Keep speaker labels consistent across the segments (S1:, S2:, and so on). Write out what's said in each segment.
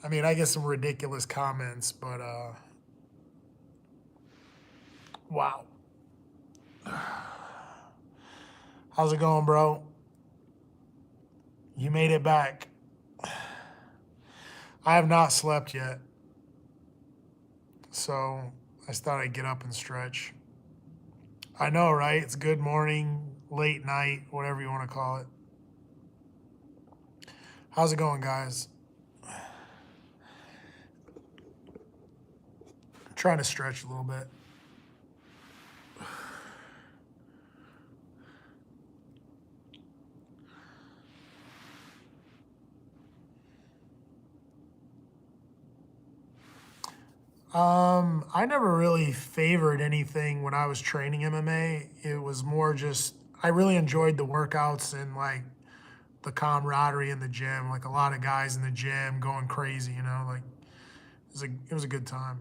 S1: I mean, I get some ridiculous comments, but wow. How's it going, bro? You made it back. I have not slept yet, so I just thought I'd get up and stretch. I know, right? It's good morning, late night, whatever you want to call it. How's it going, guys? I'm trying to stretch a little bit. I never really favored anything when I was training MMA. It was more just I really enjoyed the workouts and like the camaraderie in the gym. Like a lot of guys in the gym going crazy, you know. Like it was a good time.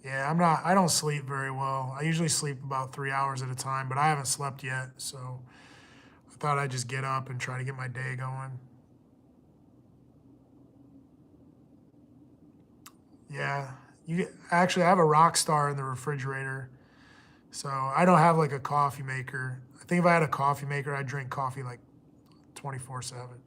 S1: Yeah, I don't sleep very well. I usually sleep about 3 hours at a time, but I haven't slept yet, so I thought I'd just get up and try to get my day going. Yeah, actually I have a rock star in the refrigerator. So I don't have like a coffee maker. I think if I had a coffee maker, I'd drink coffee like 24/7.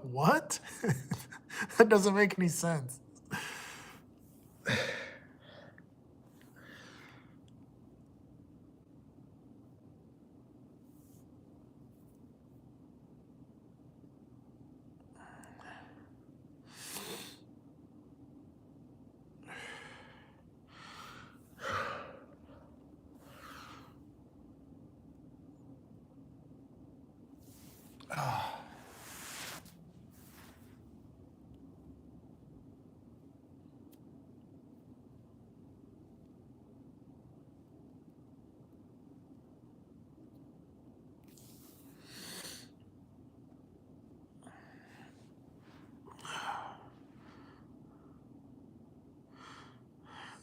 S1: What? That doesn't make any sense.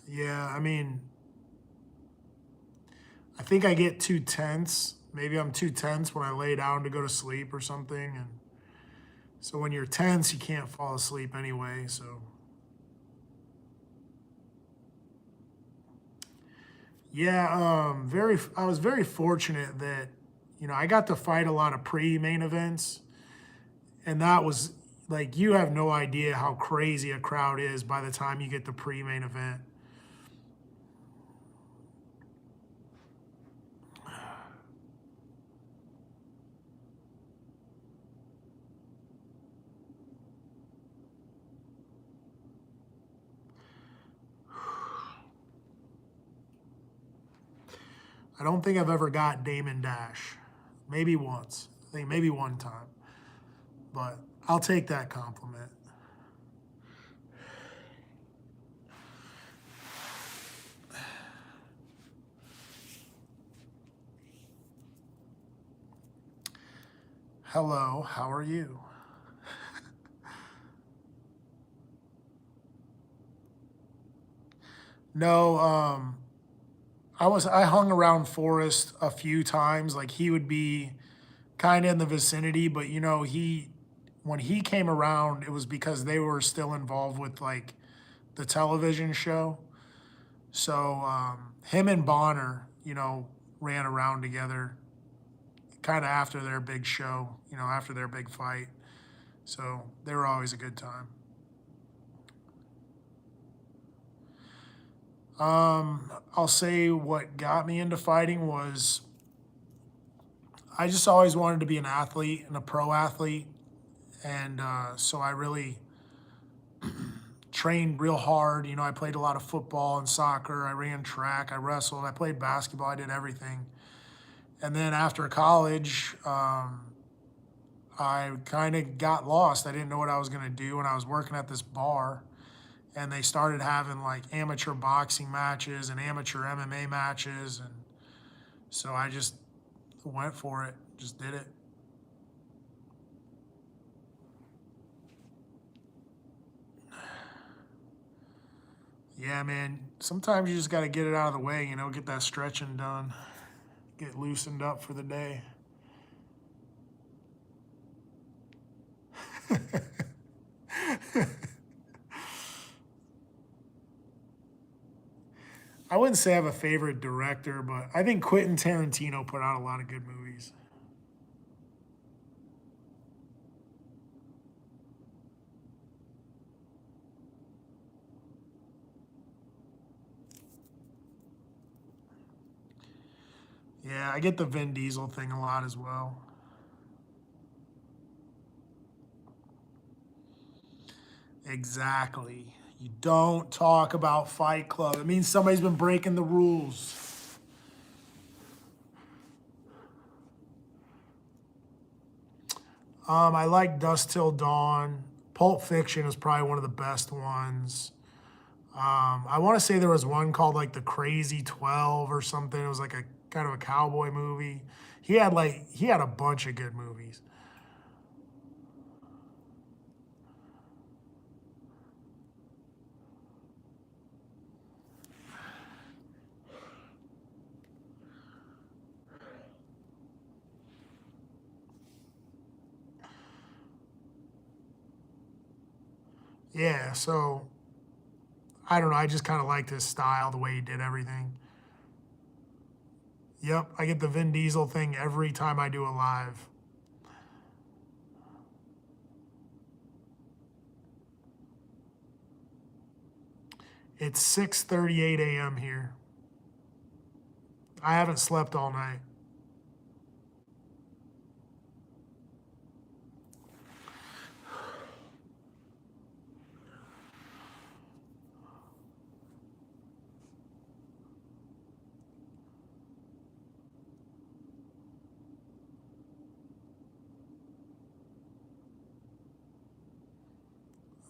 S1: Yeah, I mean, I think I get too tense. Maybe I'm too tense when I lay down to go to sleep or something. And so when you're tense, you can't fall asleep anyway. So yeah, I was very fortunate that, I got to fight a lot of pre-main events, and that was like you have no idea how crazy a crowd is by the time you get the pre-main event. I don't think I've ever got Damon Dash. Maybe once. I think maybe one time. But I'll take that compliment. Hello, how are you? No, I hung around Forrest a few times. Like he would be kind of in the vicinity, but he when he came around, it was because they were still involved with like the television show. So him and Bonner, ran around together kind of after their big show, after their big fight. So they were always a good time. I'll say what got me into fighting was I just always wanted to be an athlete and a pro athlete. And so I really trained real hard. I played a lot of football and soccer. I ran track. I wrestled. I played basketball. I did everything. And then after college, I kind of got lost. I didn't know what I was going to do, and I was working at this bar, and they started having like amateur boxing matches and amateur MMA matches, and so I just went for it, just did it. Yeah, man. Sometimes you just got to get it out of the way, get that stretching done, get loosened up for the day. I wouldn't say I have a favorite director, but I think Quentin Tarantino put out a lot of good movies. Yeah, I get the Vin Diesel thing a lot as well. Exactly. You don't talk about Fight Club. It means somebody's been breaking the rules. I like Dust Till Dawn. Pulp Fiction is probably one of the best ones. I want to say there was one called like The Crazy 12 or something. It was like a kind of a cowboy movie. He had a bunch of good movies. Yeah, so I don't know. I just kind of liked his style, the way he did everything. Yep, I get the Vin Diesel thing every time I do a live. It's 6:38 a.m. here. I haven't slept all night.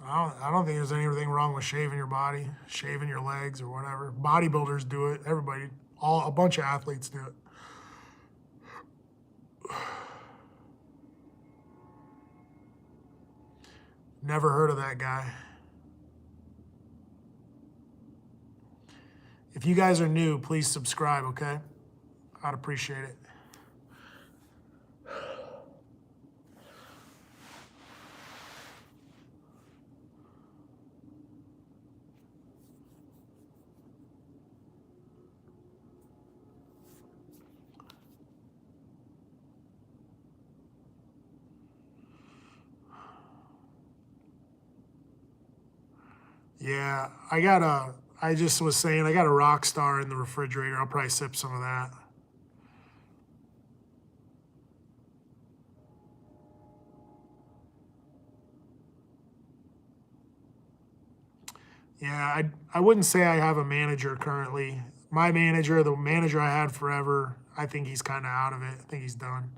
S1: I don't think there's anything wrong with shaving your body, shaving your legs or whatever. Bodybuilders do it. Everybody, a bunch of athletes do it. Never heard of that guy. If you guys are new, please subscribe, okay? I'd appreciate it. Yeah, I just was saying, I got a rock star in the refrigerator. I'll probably sip some of that. Yeah, I wouldn't say I have a manager currently. My manager, the manager I had forever, I think he's kind of out of it. I think he's done.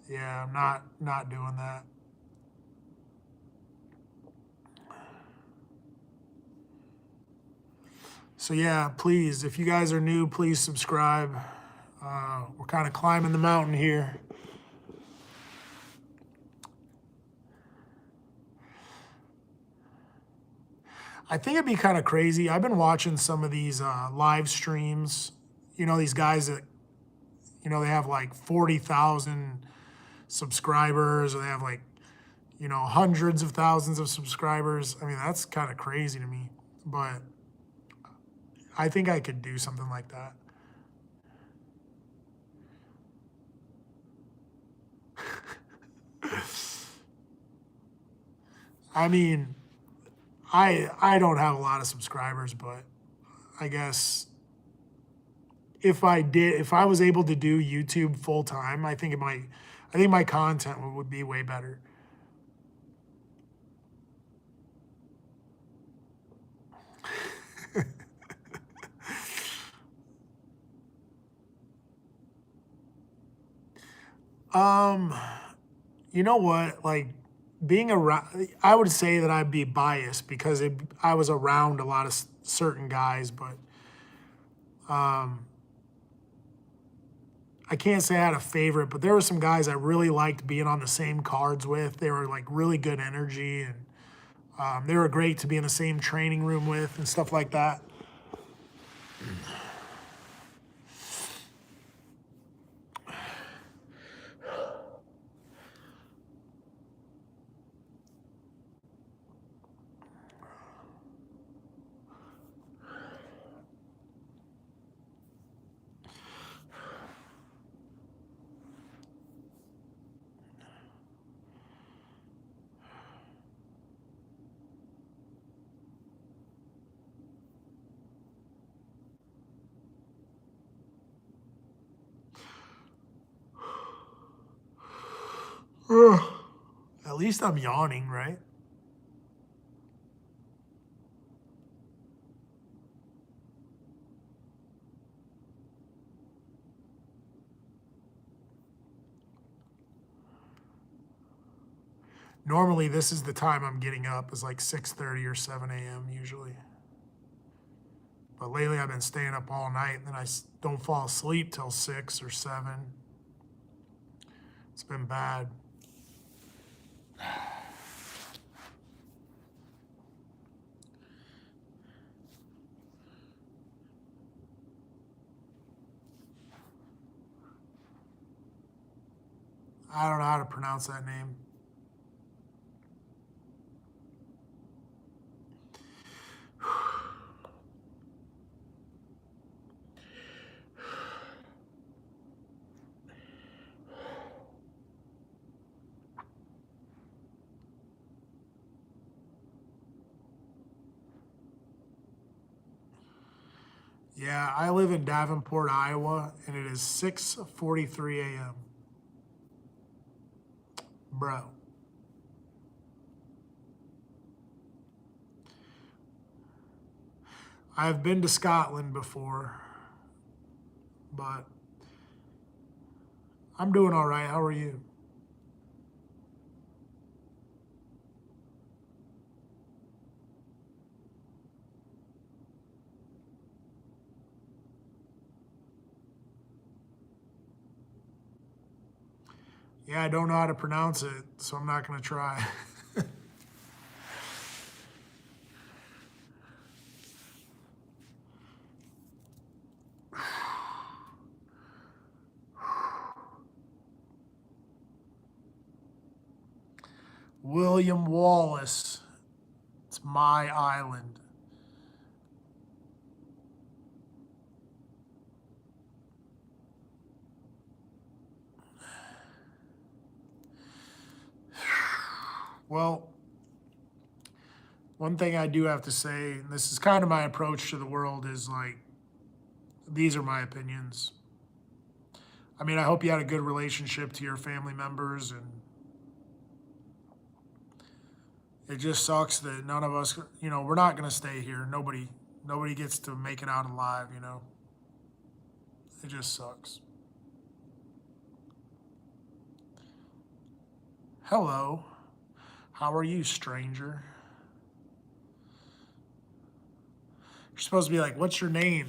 S1: Yeah, I'm not doing that. So yeah, please, if you guys are new, please subscribe. We're kind of climbing the mountain here. I think it'd be kind of crazy. I've been watching some of these live streams. These guys that they have like 40,000 subscribers, or they have like hundreds of thousands of subscribers. I mean, that's kind of crazy to me. But I think I could do something like that. I mean, I don't have a lot of subscribers, but I guess if I was able to do YouTube full time, I think my content would be way better. Um, you know what? Like being around, I would say that I'd be biased because I was around a lot of certain guys, but um, I can't say I had a favorite. But there were some guys I really liked being on the same cards with. They were like really good energy, and they were great to be in the same training room with and stuff like that. At least I'm yawning, right? Normally, this is the time I'm getting up, is like 6:30 or 7 a.m. usually. But lately, I've been staying up all night, and then I don't fall asleep till 6 or 7. It's been bad. I don't know how to pronounce that name. Yeah, I live in Davenport, Iowa, and it is 6:43 a.m. Bro, I've been to Scotland before, but I'm doing all right. How are you? Yeah, I don't know how to pronounce it, so I'm not going to try. William Wallace. It's my island. Well, one thing I do have to say, and this is kind of my approach to the world, is like, these are my opinions. I mean, I hope you had a good relationship to your family members, and it just sucks that none of us, we're not going to stay here. Nobody gets to make it out alive. It just sucks. Hello. How are you, stranger? You're supposed to be like, what's your name?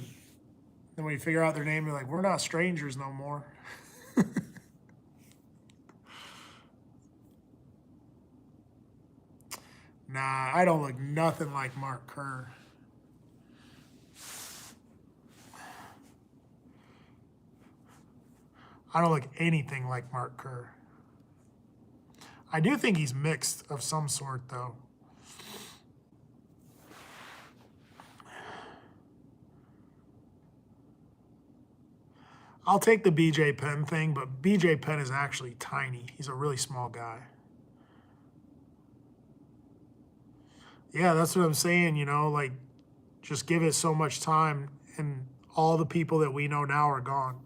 S1: Then when you figure out their name, you're like, we're not strangers no more. Nah, I don't look nothing like Mark Kerr. I don't look anything like Mark Kerr. I do think he's mixed of some sort, though. I'll take the BJ Penn thing, but BJ Penn is actually tiny. He's a really small guy. Yeah, that's what I'm saying, like just give it so much time and all the people that we know now are gone.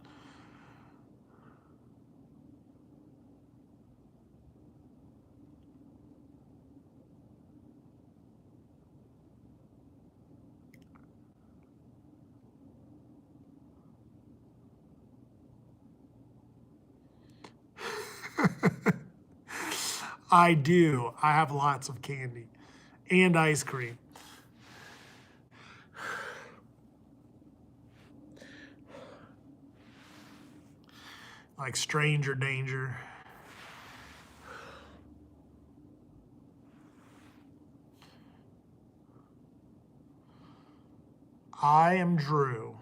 S1: I do. I have lots of candy and ice cream. Like stranger danger. I am Drew.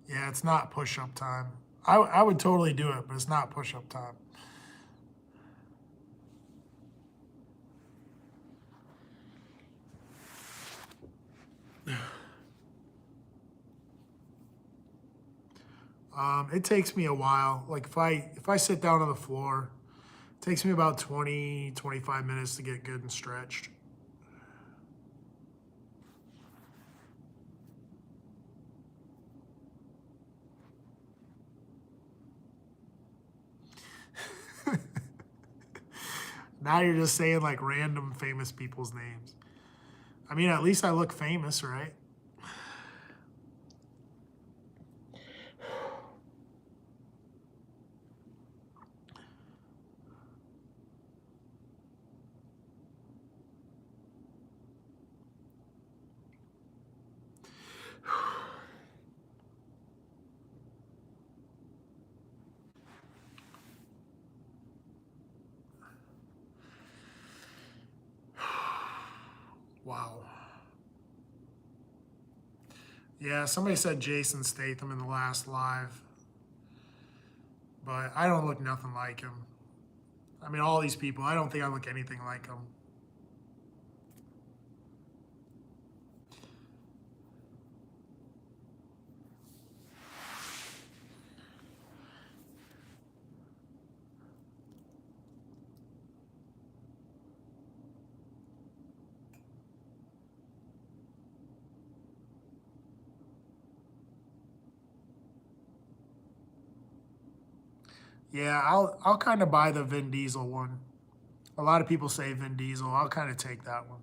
S1: Yeah, it's not push up time. I would totally do it, but it's not push up time. It takes me a while. Like if I sit down on the floor, it takes me about 20, 25 minutes to get good and stretched. Now you're just saying like random famous people's names. I mean, at least I look famous, right? Wow. Yeah, somebody said Jason Statham in the last live, but I don't look nothing like him. I mean, all these people, I don't think I look anything like him. Yeah, I'll kind of buy the Vin Diesel one. A lot of people say Vin Diesel. I'll kind of take that one.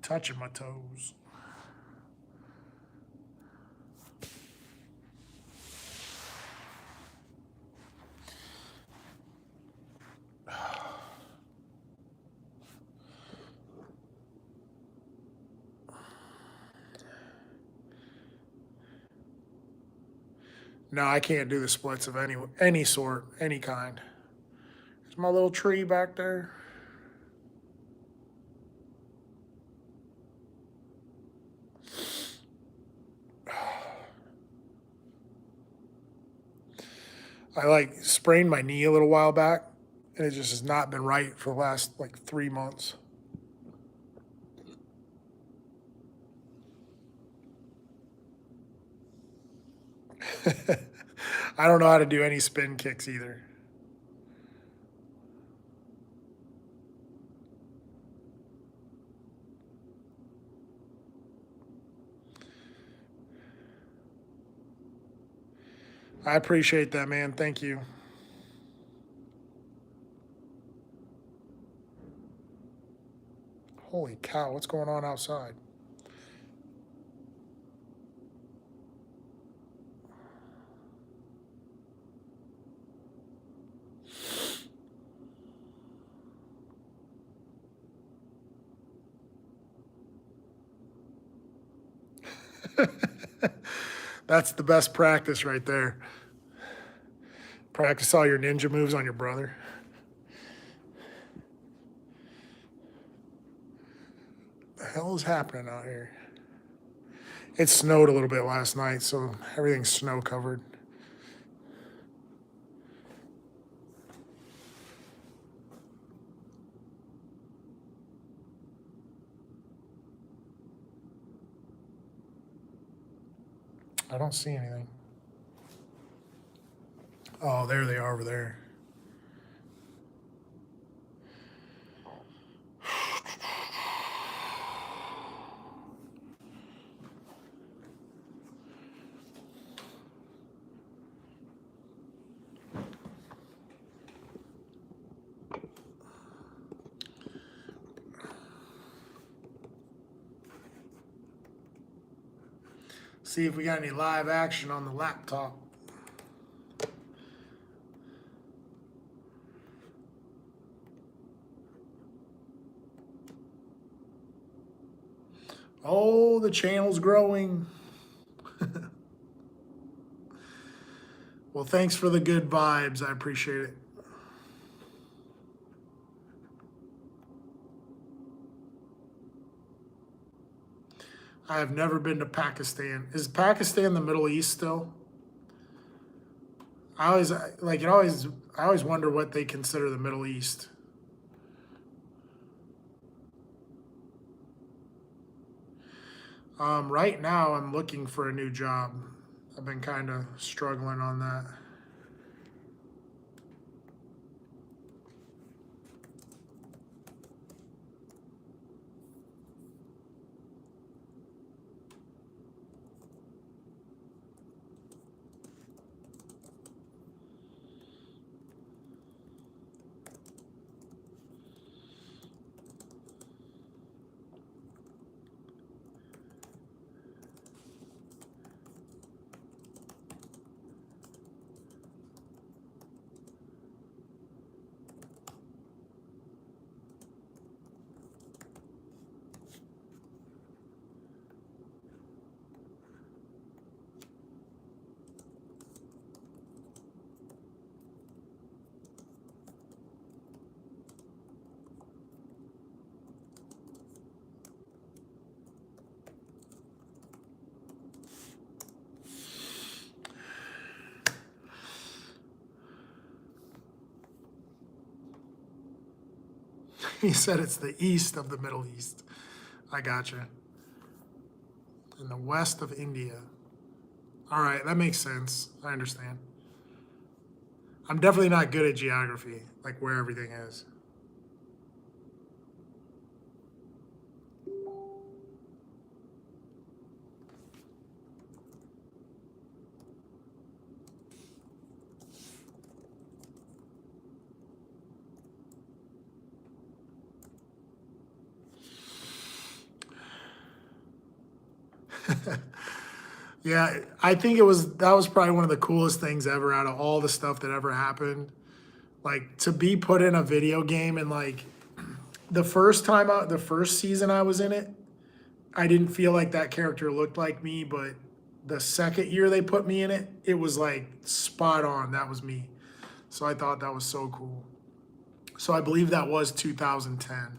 S1: Touching my toes. No, I can't do the splits of any sort, any kind. There's my little tree back there. I like sprained my knee a little while back, and it just has not been right for the last like 3 months. I don't know how to do any spin kicks either. I appreciate that, man. Thank you. Holy cow, what's going on outside? That's the best practice right there. Practice all your ninja moves on your brother. The hell is happening out here? It snowed a little bit last night, so everything's snow covered. I don't see anything. Oh, there they are over there. See if we got any live action on the laptop. Oh, the channel's growing. Well, thanks for the good vibes. I appreciate it. I have never been to Pakistan. Is Pakistan the Middle East still? I always like it. I always wonder what they consider the Middle East. Right now, I'm looking for a new job. I've been kind of struggling on that. He said it's the east of the Middle East. I gotcha. In the west of India. All right, that makes sense. I understand. I'm definitely not good at geography, like where everything is. Yeah, I think that was probably one of the coolest things ever out of all the stuff that ever happened. Like to be put in a video game and like the first season I was in it, I didn't feel like that character looked like me, but the second year they put me in it, it was like spot on. That was me. So I thought that was so cool. So I believe that was 2010.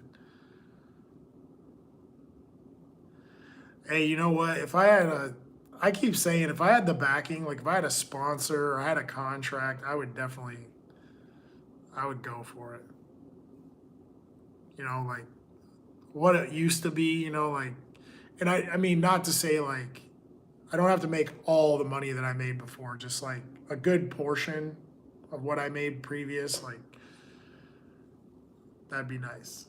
S1: Hey, you know what? I keep saying if I had the backing, like if I had a sponsor or I had a contract, I would go for it. You know, like what it used to be, like, and I mean, not to say like, I don't have to make all the money that I made before, just like a good portion of what I made previous, like, that'd be nice.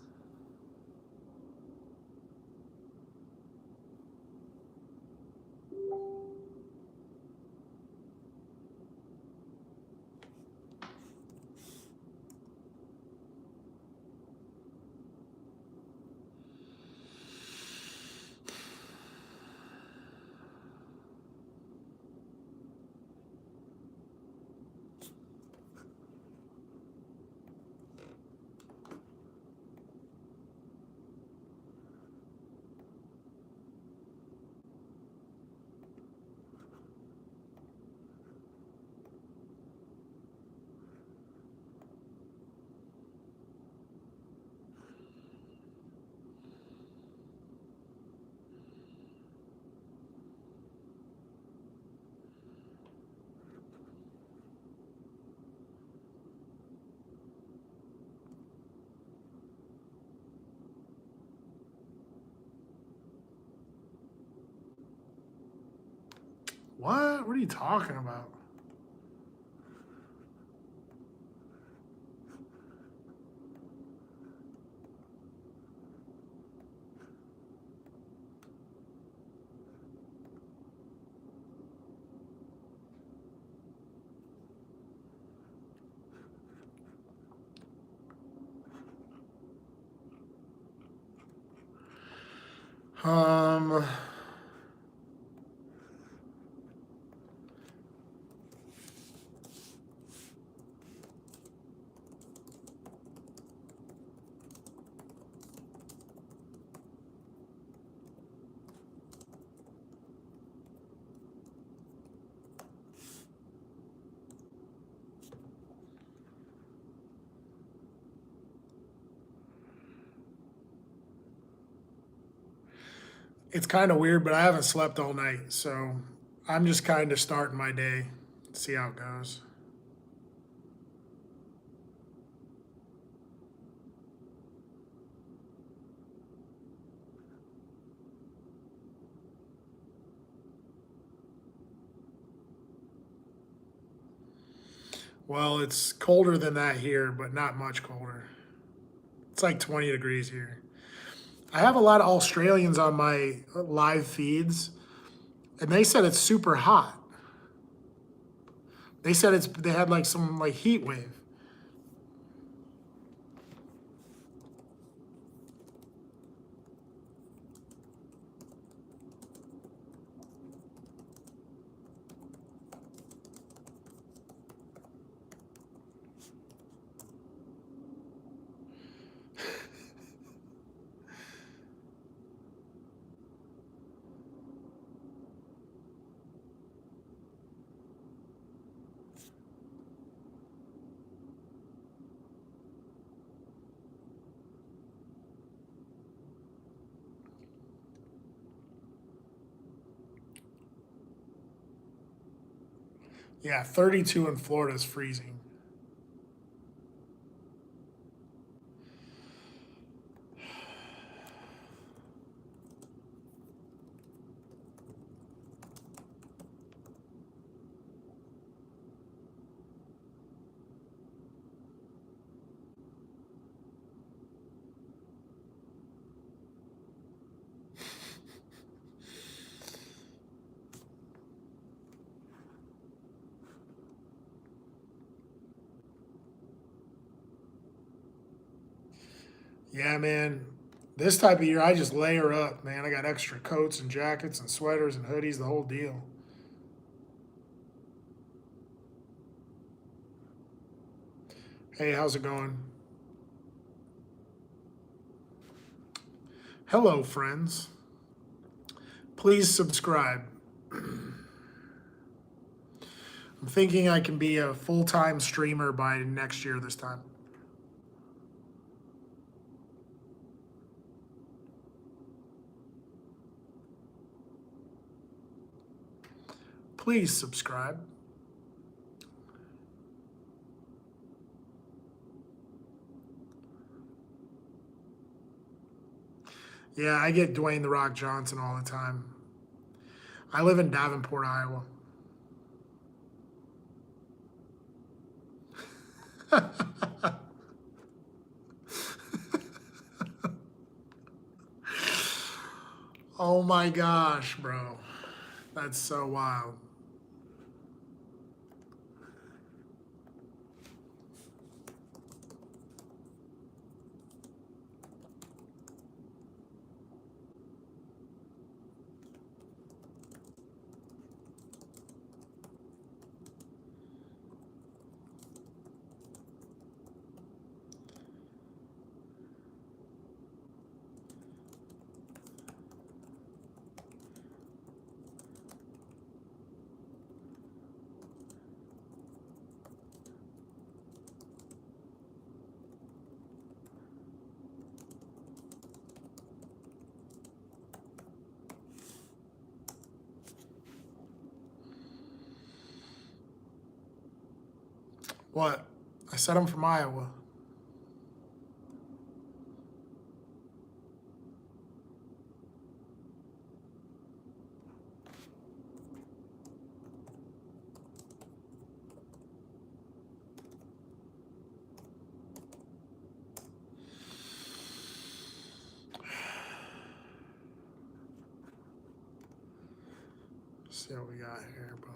S1: What? What are you talking about? Um, it's kind of weird, but I haven't slept all night, so I'm just kind of starting my day. See how it goes. Well, it's colder than that here, but not much colder. It's like 20 degrees here. I have a lot of Australians on my live feeds, and they said it's super hot. They said they had like some like heat wave. Yeah, 32 in Florida is freezing. Yeah, man. This type of year, I just layer up, man. I got extra coats and jackets and sweaters and hoodies, the whole deal. Hey, how's it going? Hello, friends. Please subscribe. I'm thinking I can be a full time streamer by next year this time. Please subscribe. Yeah, I get Dwayne The Rock Johnson all the time. I live in Davenport, Iowa. Oh my gosh, bro. That's so wild. What? I said I'm from Iowa. see what we got here, bro.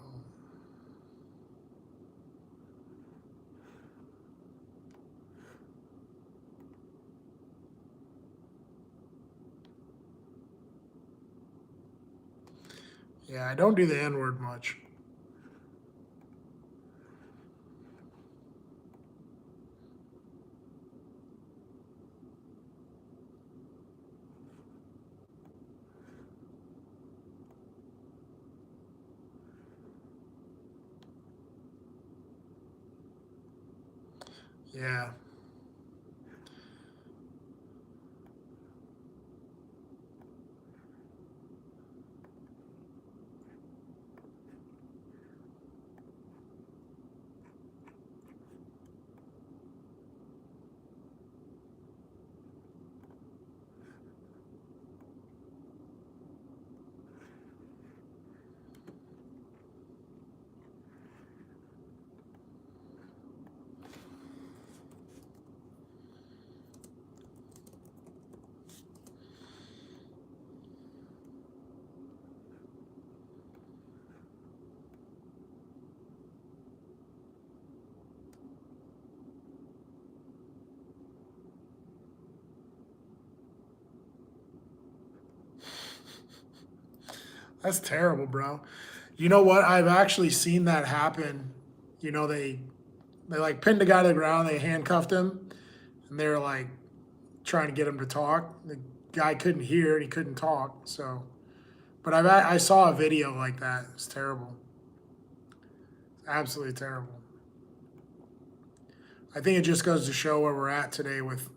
S1: Yeah, I don't do the N-word much. Yeah. That's terrible, bro. You know what? I've actually seen that happen. You know, they like pinned a guy to the ground, they handcuffed him, and they're like trying to get him to talk. The guy couldn't hear and he couldn't talk. So, but I saw a video like that. It's terrible. It's absolutely terrible. I think it just goes to show where we're at today with,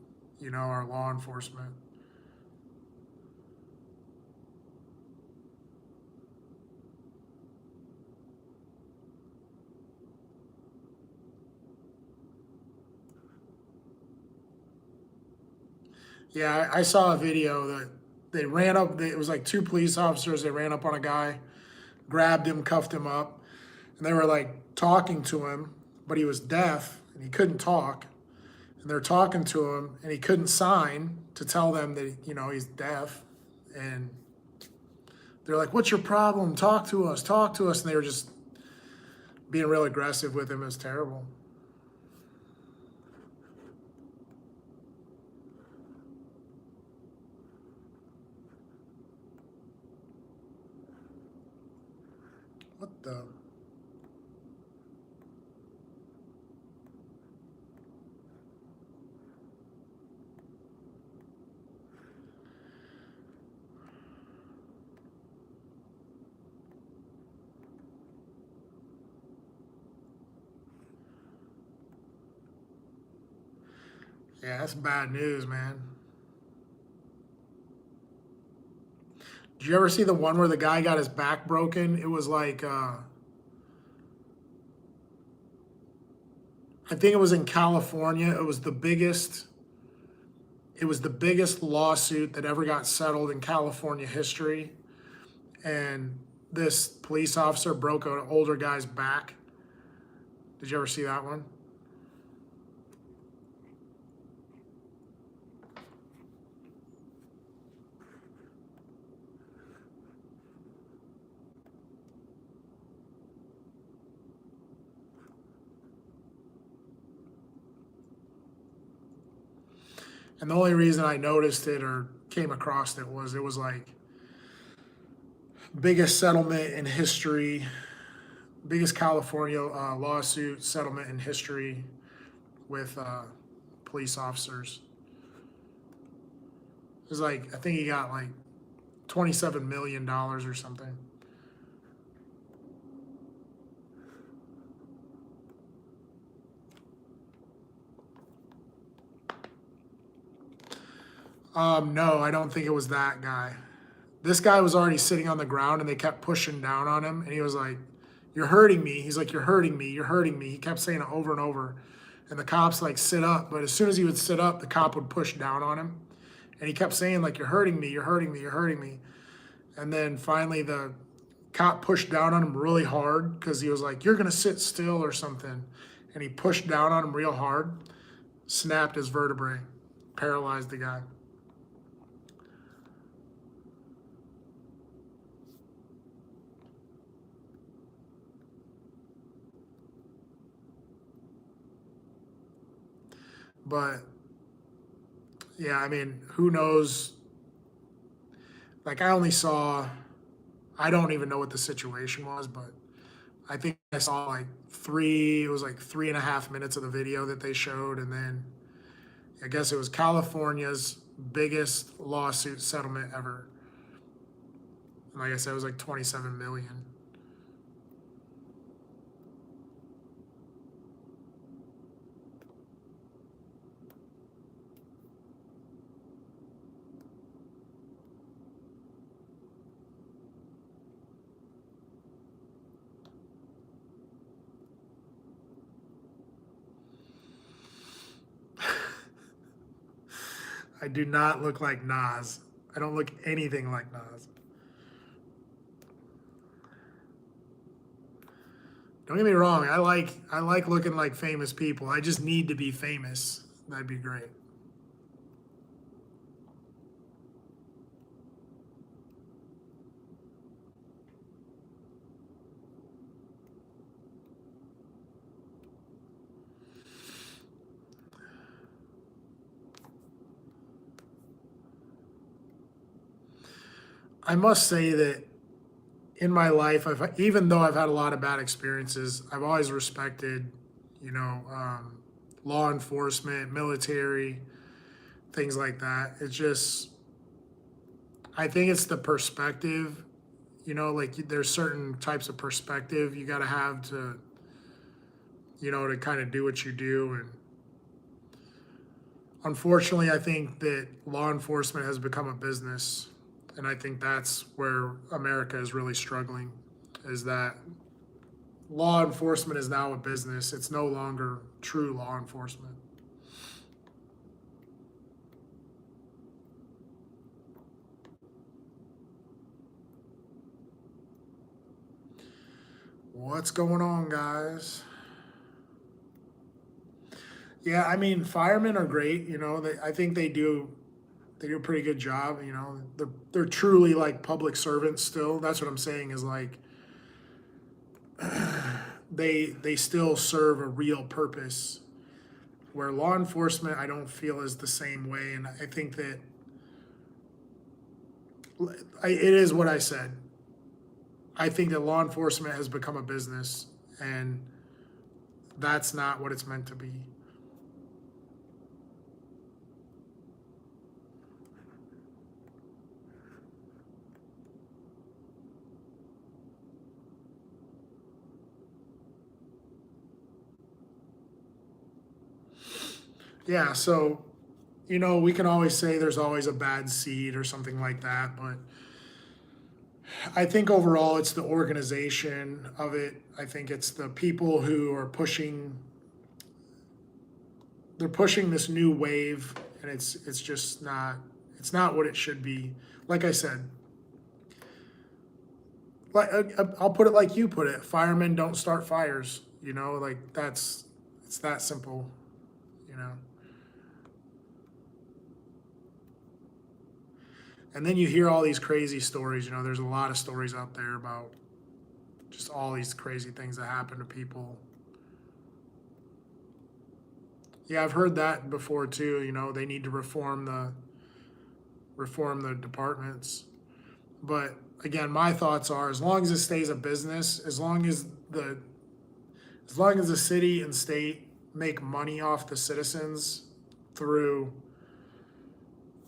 S1: our law enforcement. Yeah, I saw a video that they ran up. It was like two police officers. They ran up on a guy, grabbed him, cuffed him up, and they were like talking to him, but he was deaf and he couldn't talk. And they're talking to him, and he couldn't sign to tell them that he's deaf. And they're like, "What's your problem? Talk to us, talk to us." And they were just being real aggressive with him. It was terrible. What the? Yeah, that's bad news, man. Did you ever see the one where the guy got his back broken? It was like, I think it was in California. It was the biggest lawsuit that ever got settled in California history. And this police officer broke an older guy's back. Did you ever see that one? And the only reason I noticed it or came across it was like biggest settlement in history, biggest California lawsuit settlement in history with police officers. It was like, I think he got like $27 million or something. No, I don't think it was that guy. This guy was already sitting on the ground and they kept pushing down on him. And he was like, "You're hurting me." He's like, "You're hurting me. You're hurting me." He kept saying it over and over. And the cops like sit up. But as soon as he would sit up, the cop would push down on him. And he kept saying, like, "You're hurting me. You're hurting me. You're hurting me." And then finally the cop pushed down on him really hard because he was like, "You're going to sit still," or something. And he pushed down on him real hard, snapped his vertebrae, paralyzed the guy. But yeah, I mean, who knows? Like, I don't even know what the situation was, but I think I saw like it was like 3.5 minutes of the video that they showed. And then I guess it was California's biggest lawsuit settlement ever. And like I said, it was like 27 million. I do not look like Nas. I don't look anything like Nas. Don't get me wrong. I like looking like famous people. I just need to be famous. That'd be great. I must say that in my life, even though I've had a lot of bad experiences, I've always respected, you know, law enforcement, military, things like that. It's just, I think it's the perspective, like there's certain types of perspective you got to have to, to kind of do what you do. And unfortunately, I think that law enforcement has become a business. And I think that's where America is really struggling, is that law enforcement is now a business. It's no longer true law enforcement. What's going on, guys? Yeah, I mean, firemen are great. I think they do a pretty good job. They're truly like public servants still. That's what I'm saying is like they still serve a real purpose. Where law enforcement, I don't feel is the same way, and I think that it is what I said. I think that law enforcement has become a business, and that's not what it's meant to be. Yeah, so we can always say there's always a bad seed or something like that, but I think overall it's the organization of it. I think it's the people who are they're pushing this new wave, and it's just not what it should be. Like I said, like I'll put it like you put it, firemen don't start fires, like it's that simple, you know. And then you hear all these crazy stories, there's a lot of stories out there about just all these crazy things that happen to people. Yeah, I've heard that before too, they need to reform the departments. But again, my thoughts are, as long as it stays a business, as long as the city and state make money off the citizens through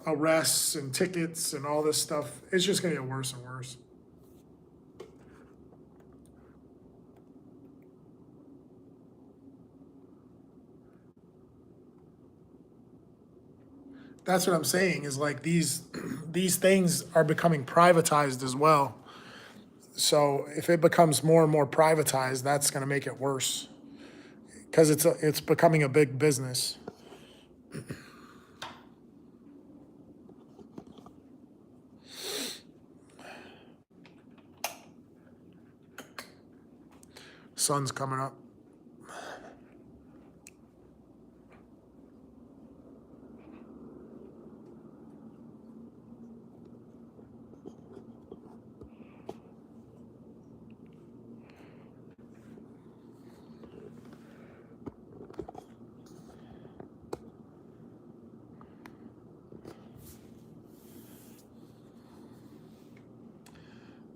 S1: arrests and tickets and all this stuff, it's just going to get worse and worse. That's what I'm saying, is like these things are becoming privatized as well. So if it becomes more and more privatized, that's going to make it worse, because it's becoming a big business. Sun's coming up.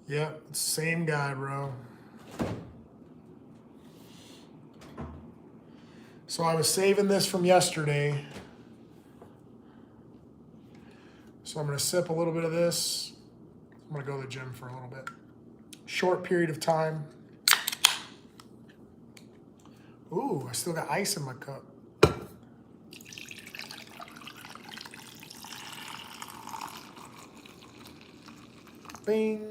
S1: Yep, same guy, bro. So I was saving this from yesterday. So I'm gonna sip a little bit of this. I'm gonna go to the gym for a little bit. Short period of time. Ooh, I still got ice in my cup. Bing.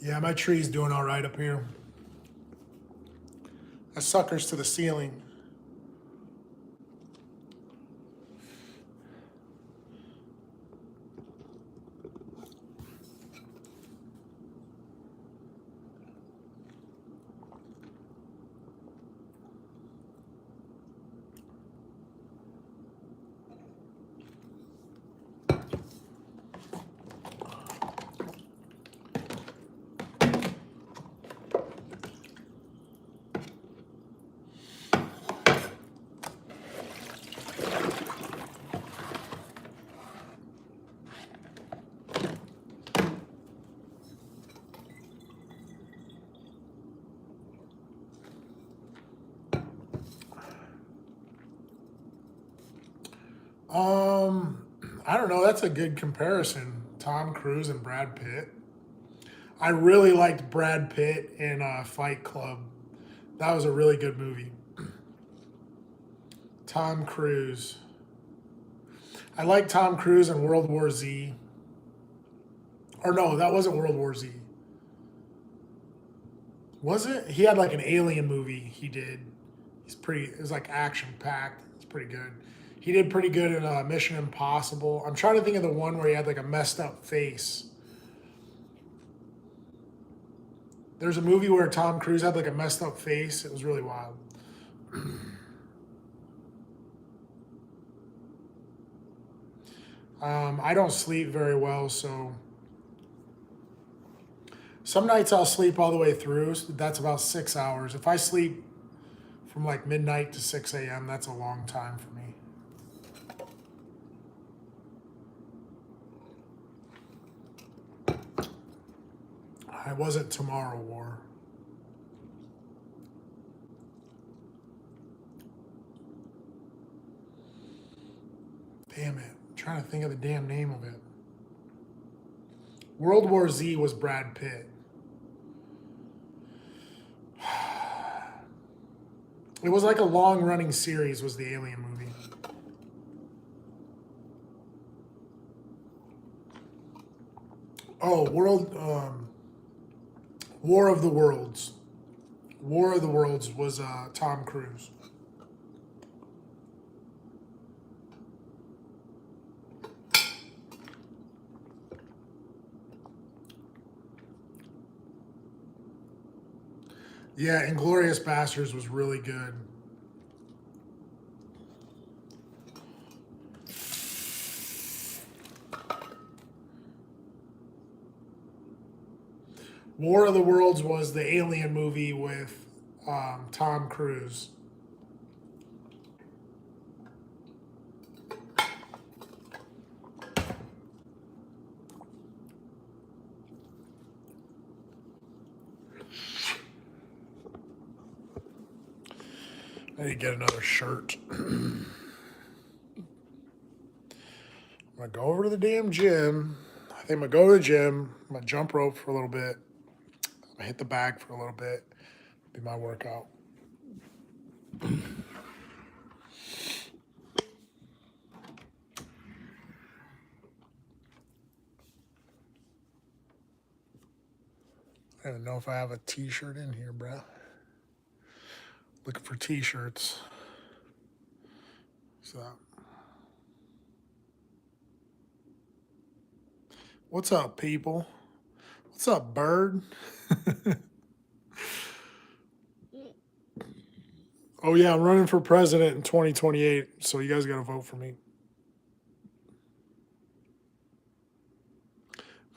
S1: Yeah, my tree's doing all right up here. That sucker's to the ceiling. I don't know. That's a good comparison. Tom Cruise and Brad Pitt. I really liked Brad Pitt in Fight Club. That was a really good movie. Tom Cruise. I like Tom Cruise in World War Z. Or no, that wasn't World War Z. Was it? He had like an alien movie he did. It was like action packed. It's pretty good. He did pretty good in Mission Impossible. I'm trying to think of the one where he had like a messed up face. There's a movie where Tom Cruise had like a messed up face. It was really wild. I don't sleep very well, so some nights I'll sleep all the way through. So that's about 6 hours. If I sleep from like midnight to 6 a.m., that's a long time for me. I wasn't Tomorrow War. Damn it. I'm trying to think of the damn name of it. World War Z was Brad Pitt. It was like a long running series, was the Alien movie. Oh, War of the Worlds. War of the Worlds was Tom Cruise. Yeah, Inglorious Bastards was really good. War of the Worlds was the Alien movie with Tom Cruise. I need to get another shirt. I'm gonna go over to the damn gym. I I think I'm gonna go to the gym. I'm gonna jump rope for a little bit. I'm gonna hit the bag for a little bit. Be my workout. I don't even know if I have a t-shirt in here, bruh. Looking for t-shirts. So, what's up, people? What's up, bird? Oh yeah, I'm running for president in 2028, so you guys gotta vote for me.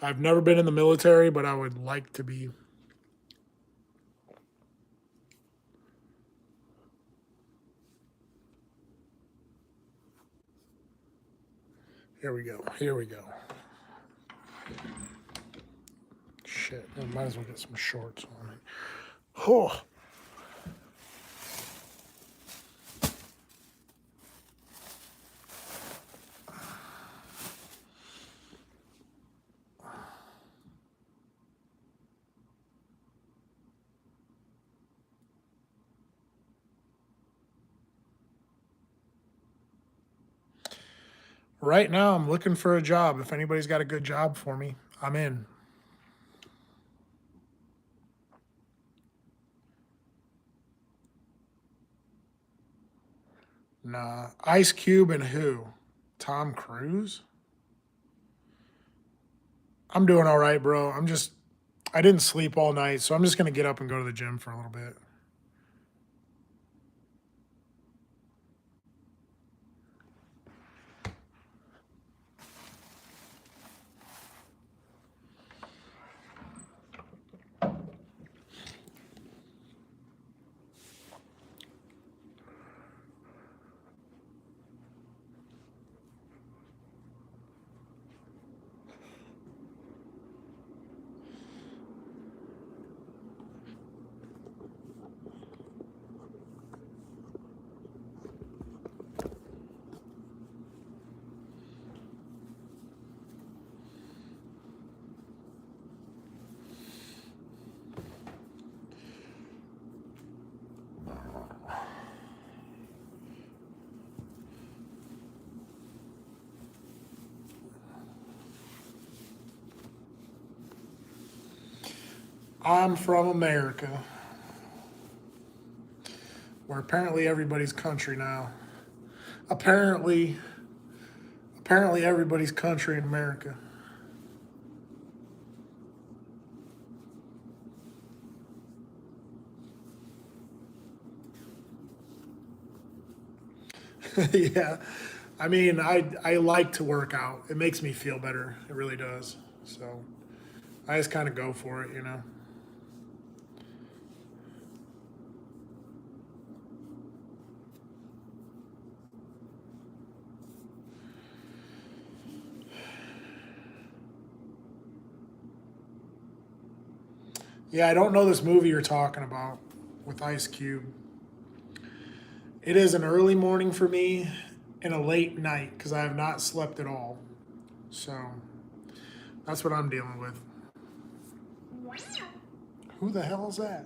S1: I've never been in the military, but I would like to be. Here we go. Here we go. Shit, I might as well get some shorts on it. Oh. Right now, I'm looking for a job. If anybody's got a good job for me, I'm in. Nah. Ice Cube and who? Tom Cruise? I'm doing all right, bro. I didn't sleep all night, so I'm just going to get up and go to the gym for a little bit. I'm from America, where apparently everybody's country now. Apparently, apparently everybody's country in America. Yeah. I mean, I like to work out. It makes me feel better. It really does. So I just kind of go for it, you know. Yeah, I don't know this movie you're talking about with Ice Cube. It is an early morning for me and a late night because I have not slept at all. So that's what I'm dealing with. Who the hell is that?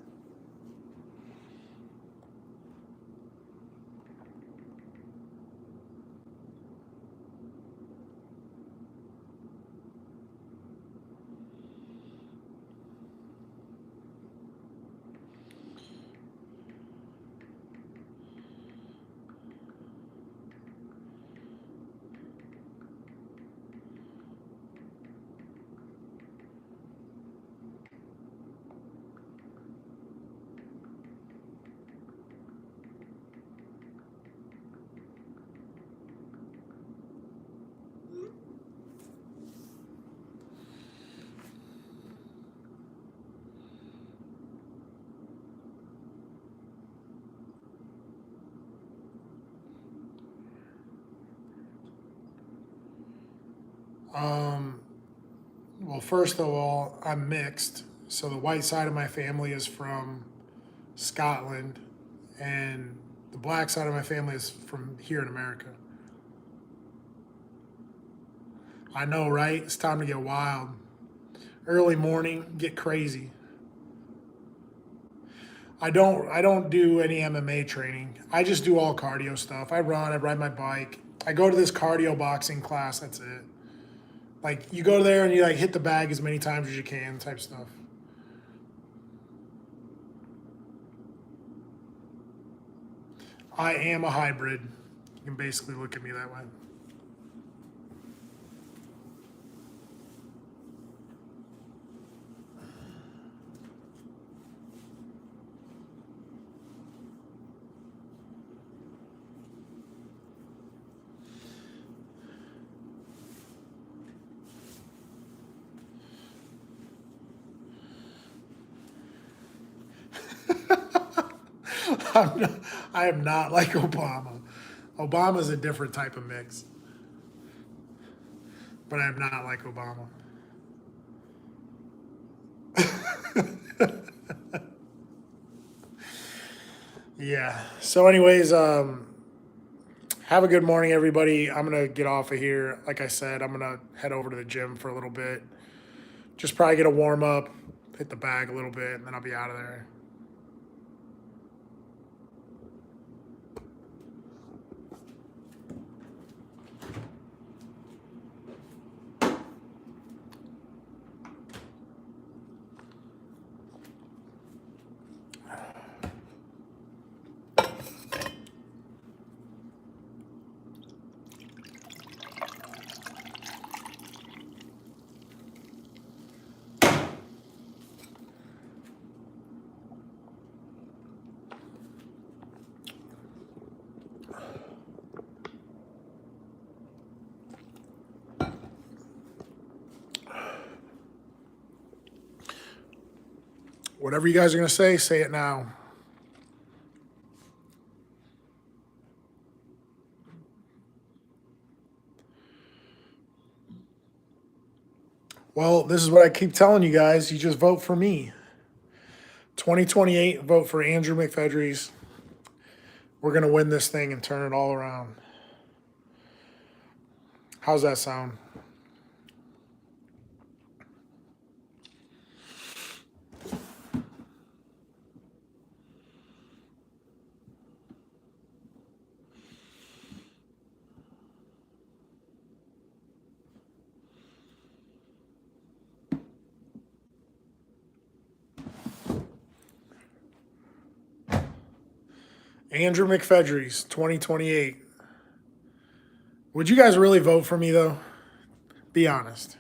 S1: Um, well, first of all, I'm mixed. So the white side of my family is from Scotland, and the black side of my family is from here in America. I know, right? It's time to get wild. Early morning, get crazy. I don't do any MMA training. I just do all cardio stuff. I run, I ride my bike. I go to this cardio boxing class, that's it. Like you go there and you like hit the bag as many times as you can type stuff. I am a hybrid. You can basically look at me that way. I'm not, I am not like Obama. Obama's a different type of mix, but I'm not like Obama. Yeah. So, anyways, have a good morning, everybody. I'm gonna get off of here. Like I said, I'm gonna head over to the gym for a little bit. Just probably get a warm up, hit the bag a little bit, and then I'll be out of there. Whatever you guys are gonna say it now. Well, this is what I keep telling you guys. You just vote for me. 2028, vote for Andrew McFedries. We're going to win this thing and turn it all around. How's that sound? Andrew McFedries, 2028. Would you guys really vote for me, though? Be honest.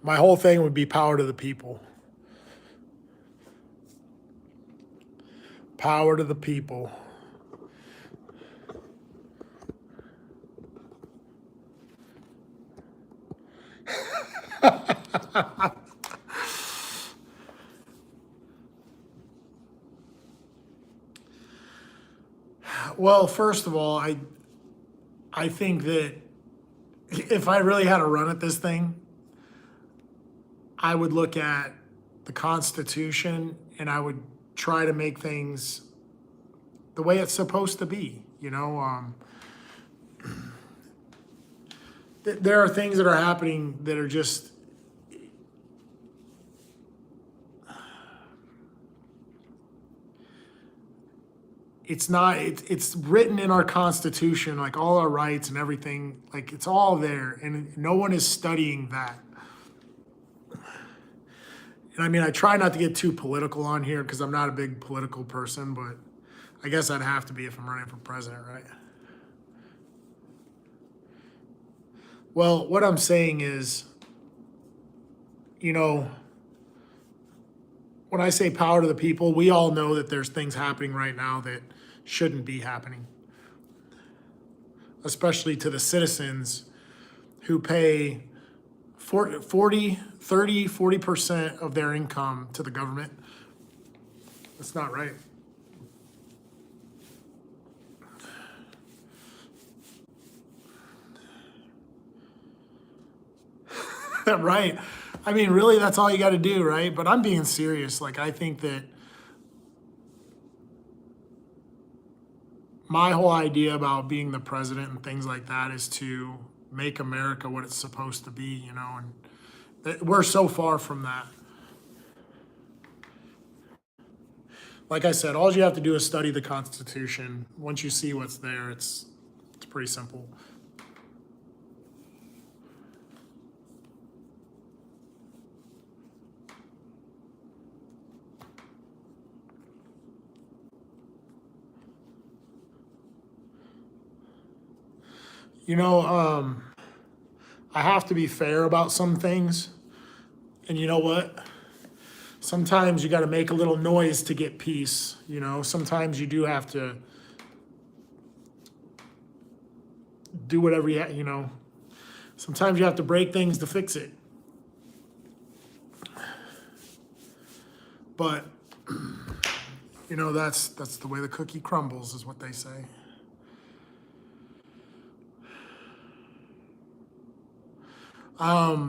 S1: My whole thing would be power to the people. Power to the people. Well, first of all, I think that if I really had a run at this thing, I would look at the Constitution and I would try to make things the way it's supposed to be. There are things that are happening that are just it's written in our Constitution, like all our rights and everything, like it's all there, and no one is studying that. And I mean, I try not to get too political on here because I'm not a big political person, but I guess I'd have to be if I'm running for president, right? Well, what I'm saying is, when I say power to the people, we all know that there's things happening right now that shouldn't be happening, especially to the citizens who pay 40% of their income to the government. That's not right. Right. I mean, really, that's all you got to do, right? But I'm being serious. Like, I think that my whole idea about being the president and things like that is to make America what it's supposed to be, you know, and we're so far from that. Like I said, all you have to do is study the Constitution. Once you see what's there, it's pretty simple. You know, I have to be fair about some things. And you know what? Sometimes you got to make a little noise to get peace. You know, sometimes you do have to do whatever you know. Sometimes you have to break things to fix it. But, you know, that's the way the cookie crumbles, is what they say.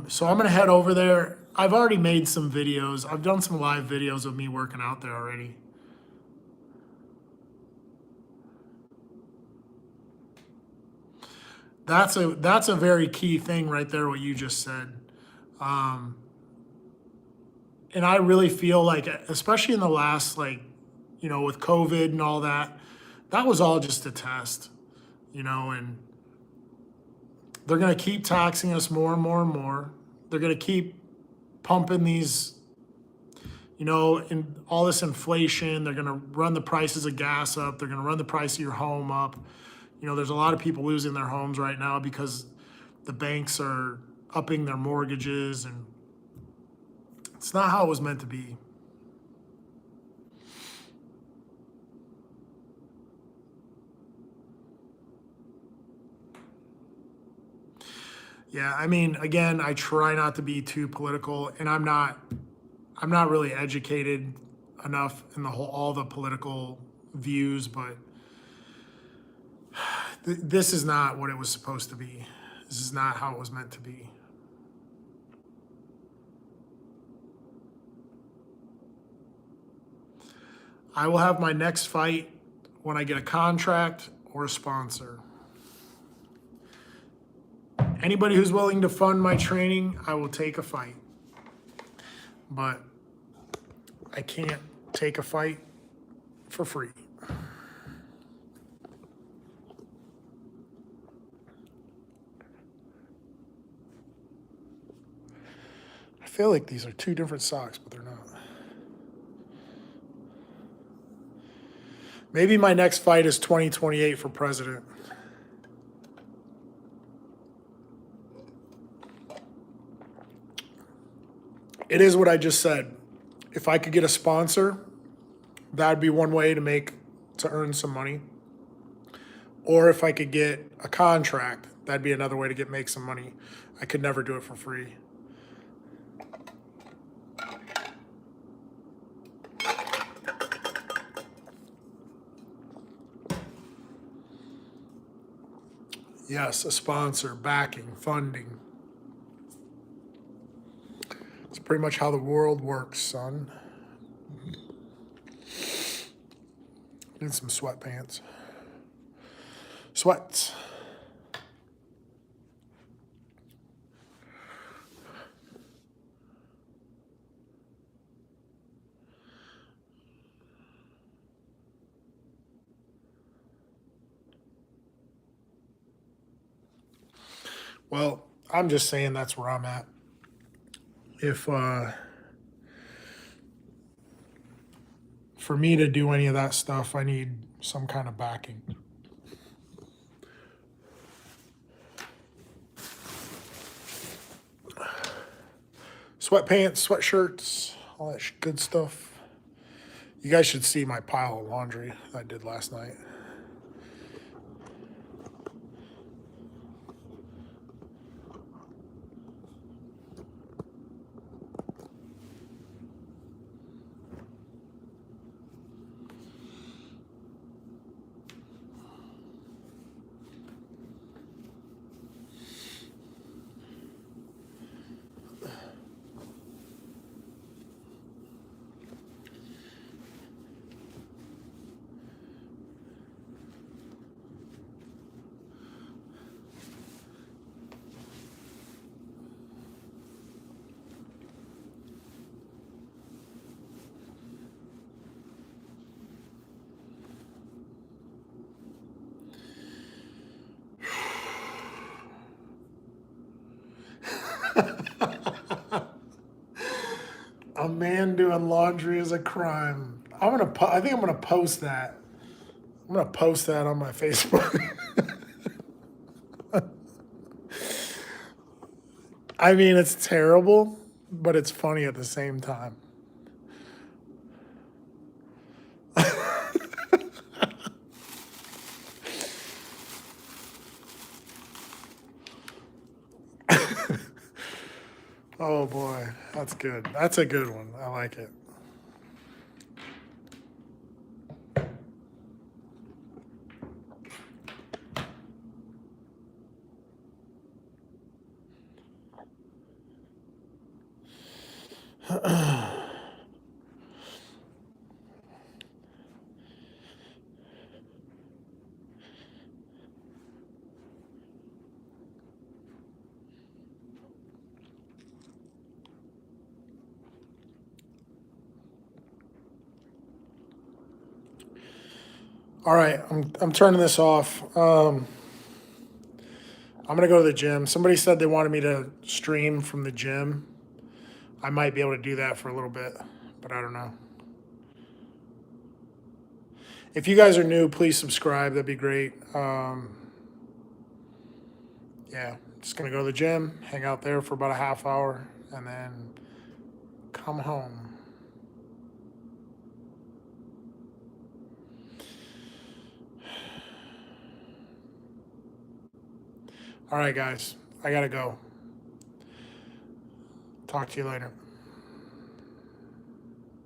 S1: So I'm gonna head over there. I've already made some videos. I've done some live videos of me working out there already. That's a very key thing right there, what you just said. And I really feel like, especially in the last, like, you know, with COVID and all that, that was all just a test, you know, and they're going to keep taxing us more and more and more. They're going to keep pumping these, you know, in all this inflation. They're going to run the prices of gas up. They're going to run the price of your home up. You know, there's a lot of people losing their homes right now because the banks are upping their mortgages, and it's not how it was meant to be. Yeah, I mean, again, I try not to be too political, and I'm not really educated enough in all the political views, but this is not what it was supposed to be. This is not how it was meant to be. I will have my next fight when I get a contract or a sponsor. Anybody who's willing to fund my training, I will take a fight. But I can't take a fight for free. I feel like these are two different socks, but they're not. Maybe my next fight is 2028 for president. It is what I just said. If I could get a sponsor, that'd be one way to earn some money. Or if I could get a contract, that'd be another way to make some money. I could never do it for free. Yes, a sponsor, backing, funding. It's pretty much how the world works, son. Need some sweatpants. Sweats. Well, I'm just saying that's where I'm at. If for me to do any of that stuff, I need some kind of backing. Sweatpants, sweatshirts, all that good stuff. You guys should see my pile of laundry I did last night. man doing laundry is a crime. I think I'm gonna post that. I'm gonna post that on my Facebook. I mean, it's terrible, but it's funny at the same time. Oh boy, that's good. That's a good one. I like it. All right, I'm turning this off. I'm gonna go to the gym. Somebody said they wanted me to stream from the gym. I might be able to do that for a little bit, but I don't know. If you guys are new, please subscribe. That'd be great. Yeah, just gonna go to the gym, hang out there for about a half hour, and then come home. All right, guys, I gotta go. Talk to you later.